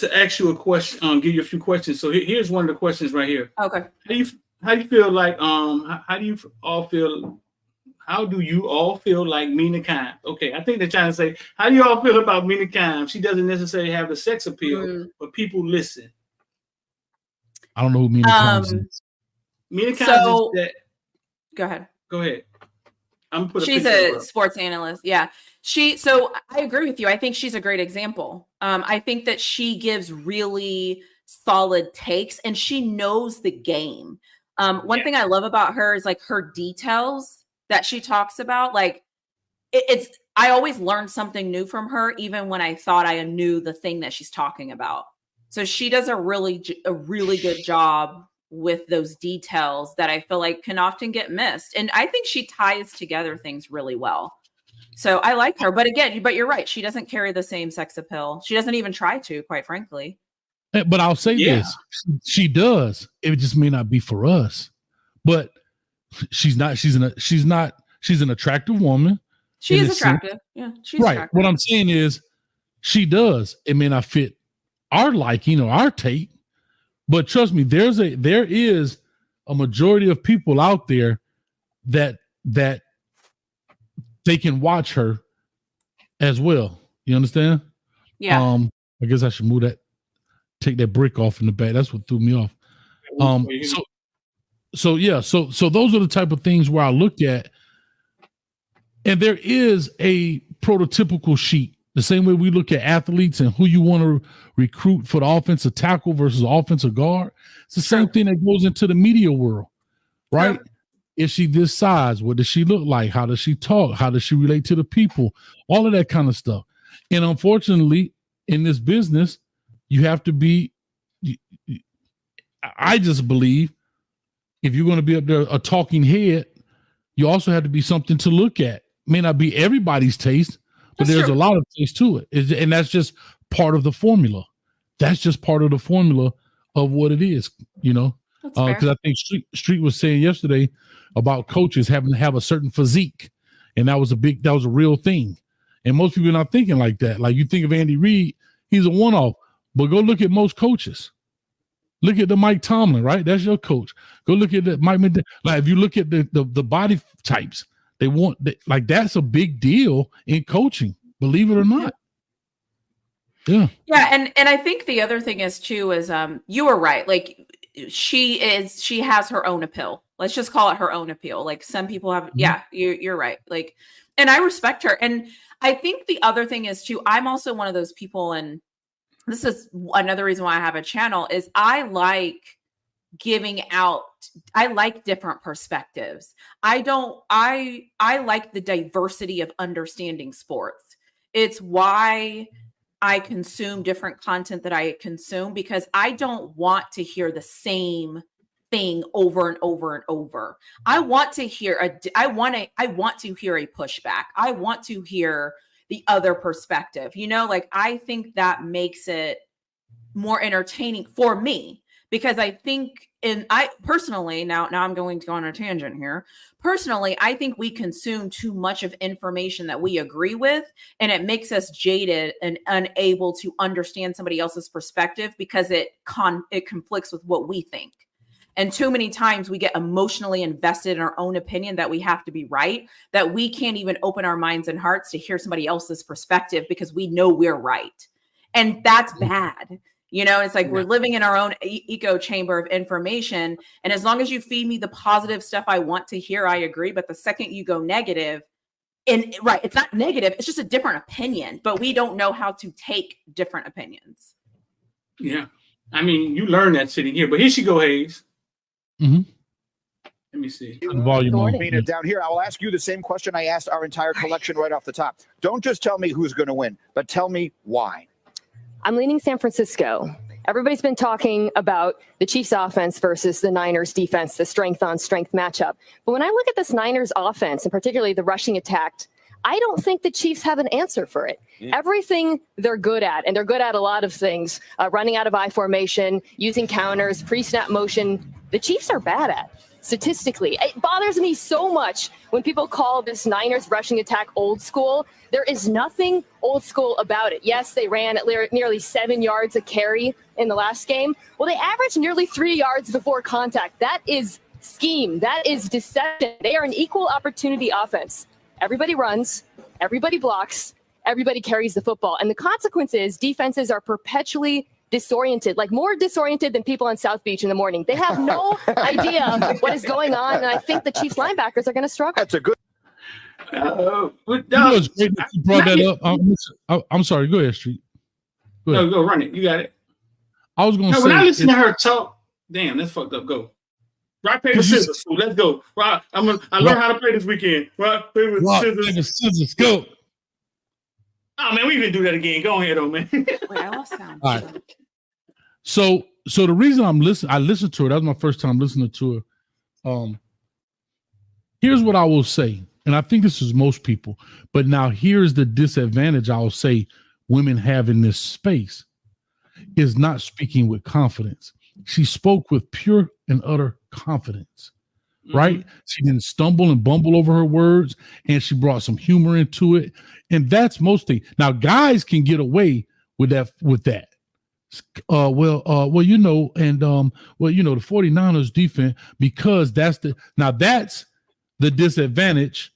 to ask you a question, give you a few questions. So here's one of the questions right here. Okay. How do you feel like how do you all feel? How do you all feel like Mina Kimes? Okay, I think they're trying to say, how do you all feel about Mina Kimes? She doesn't necessarily have the sex appeal, but people listen. I don't know who Mina Kimes is. Mina Kimes is that. Go ahead. Go ahead. She's a sports analyst. Yeah. So I agree with you. I think she's a great example. I think that she gives really solid takes and she knows the game. One thing I love about her is like her details that she talks about. Like I always learn something new from her, even when I thought I knew the thing that she's talking about. So she does a really good job with those details that I feel like can often get missed. And I think she ties together things really well. So I like her. But again, you're right. She doesn't carry the same sex appeal. She doesn't even try to, quite frankly. But I'll say this. She does. It just may not be for us. But she's an attractive woman. She is attractive. Yeah, she's right. Attractive. What I'm saying is she does. It may not fit our liking or our take. But trust me, there is a majority of people out there that they can watch her as well. You understand? Yeah. I guess I should take that brick off in the back. That's what threw me off. So those are the type of things where I look at, and there is a prototypical sheet. The same way we look at athletes and who you want to recruit for the offensive tackle versus offensive guard. It's the same thing that goes into the media world, right? Sure. Is she this size? What does she look like? How does she talk? How does she relate to the people? All of that kind of stuff. And unfortunately, in this business, you have to be, I just believe, if you're going to be up there a talking head, you also have to be something to look at. May not be everybody's taste, but there's a lot of things to it. And that's just part of the formula. That's just part of the formula of what it is, because I think Street was saying yesterday about coaches having to have a certain physique. And that was a real thing. And most people are not thinking like that. Like you think of Andy Reid, he's a one-off, but go look at most coaches. Look at the Mike Tomlin, right? That's your coach. Go look at the Mike. Like if you look at the body types, that's a big deal in coaching, believe it or not. Yeah. Yeah. And I think the other thing is too, is you were right. Like she has her own appeal. Let's just call it her own appeal. Like some people have, you're right. Like, and I respect her. And I think the other thing is too, I'm also one of those people, and this is another reason why I have a channel, is I like different perspectives. I like the diversity of understanding sports. It's why I consume different content that I consume, because I don't want to hear the same thing over and over and over. I want to hear a pushback. I want to hear the other perspective. Like I think that makes it more entertaining for me. Because I think, and I personally, now I'm going to go on a tangent here. Personally, I think we consume too much of information that we agree with, and it makes us jaded and unable to understand somebody else's perspective because it conflicts with what we think. And too many times we get emotionally invested in our own opinion that we have to be right, that we can't even open our minds and hearts to hear somebody else's perspective because we know we're right. And that's bad. It's like we're living in our own echo chamber of information. And as long as you feed me the positive stuff I want to hear, I agree. But the second you go negative, it's not negative. It's just a different opinion, but we don't know how to take different opinions. Yeah. I mean, you learn that sitting here, but here she go, Hayes. Mm-hmm. Let me see. Mina, down here, I will ask you the same question I asked our entire collection right off the top. Don't just tell me who's going to win, but tell me why. I'm leaning San Francisco. Everybody's been talking about the Chiefs offense versus the Niners defense, the strength on strength matchup. But when I look at this Niners offense, and particularly the rushing attack, I don't think the Chiefs have an answer for it. Everything they're good at, and they're good at a lot of things, running out of I formation, using counters, pre-snap motion, the Chiefs are bad at. statistically. It bothers me so much when people call this Niners rushing attack old school. There is nothing old school about it. Yes, they ran at nearly 7 yards a carry in the last game. Well, they averaged nearly 3 yards before contact. That is scheme. That is deception. They are an equal opportunity offense. Everybody runs, everybody blocks, everybody carries the football. And the consequence is defenses are perpetually disoriented, like more disoriented than people on South Beach in the morning. They have no idea what is going on. And I think the Chiefs linebackers are going to struggle. That's a good. It's great that you brought that up. I'm sorry. Go ahead, Street. No, go run it. You got it. I was going to say. When I listen to her talk, damn, that's fucked up. Go. Rock, paper, scissors. Fool. Let's go. Rock. I learned how to play this weekend. Rock, paper, scissors. Go. Oh man, we even do that again. Go ahead, though, man. Wait, I lost sound. All right. So the reason I listened to her. That was my first time listening to her. Here's what I will say, and I think this is most people. But now here's the disadvantage I will say women have in this space is not speaking with confidence. She spoke with pure and utter confidence, right? She didn't stumble and bumble over her words, and she brought some humor into it. And that's most things. Now, guys can get away with that. The 49ers defense, because that's the disadvantage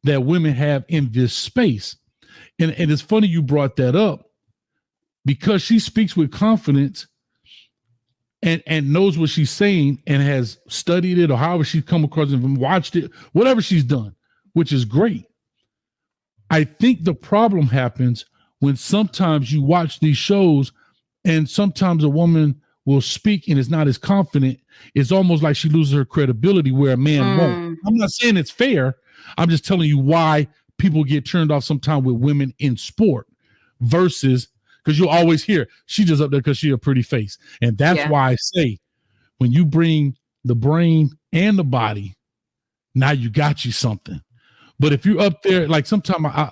that women have in this space. And it's funny you brought that up, because she speaks with confidence and knows what she's saying and has studied it, or however she's come across it and watched it, whatever she's done, which is great. I think the problem happens when sometimes you watch these shows and sometimes a woman will speak and is not as confident. It's almost like she loses her credibility where a man won't. I'm not saying it's fair. I'm just telling you why people get turned off sometimes with women in sport versus, because you'll always hear she just up there because she a pretty face. And that's why I say when you bring the brain and the body, now you got you something. But if you're up there, like sometime I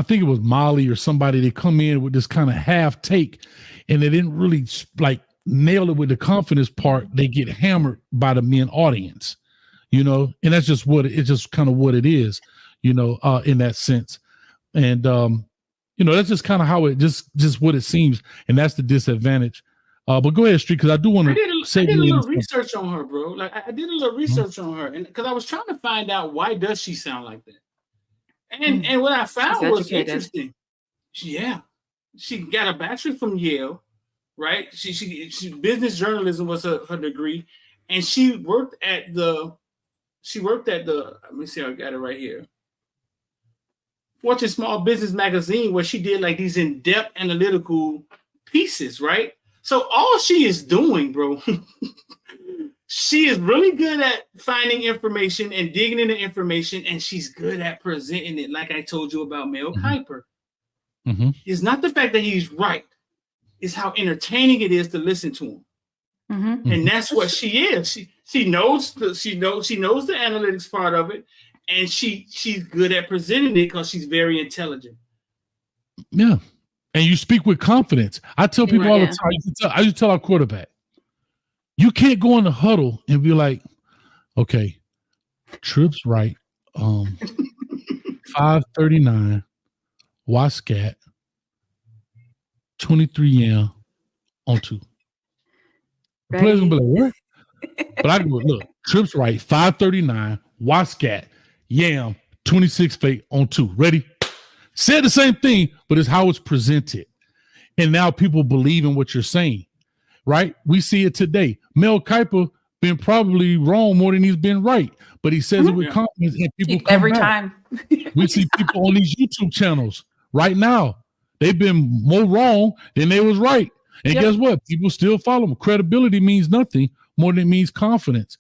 think it was Molly or somebody, they come in with this kind of half take and they didn't really like nail it with the confidence part. They get hammered by the men audience, and that's just it's just kind of what it is, in that sense. And, that's just kind of how it just what it seems. And that's the disadvantage. But go ahead, Street, because I do want to say. I did a little research on her, bro. Like I did a little research on her, and because I was trying to find out why does she sound like that. And what I found was interesting. She got a bachelor's from Yale, right? She business journalism was her degree, and she worked at the. Let me see, I got it right here. Fortune Small Business Magazine, where she did like these in-depth analytical pieces, right? So all she is doing, bro, she is really good at finding information and digging into information, and she's good at presenting it, like I told you about Mel Kiper. It's not the fact that he's right. It's how entertaining it is to listen to him. And that's what she is. She knows the analytics part of it, and she's good at presenting it because she's very intelligent. Yeah. And you speak with confidence. I tell people all the time, I used to tell our quarterback, you can't go in the huddle and be like, okay, trips right, 539, Wascat, 23 on 2. The players gonna be like, what? But I go, look, trips right, 539, Wascat, Yam, 26 fake on 2. Ready? Said the same thing, but it's how it's presented. And now people believe in what you're saying, right? We see it today. Mel Kiper been probably wrong more than he's been right, but he says it with confidence, and people come every back. time. We see people on these YouTube channels right now. They've been more wrong than they was right. And guess what? People still follow them. Credibility means nothing more than it means confidence.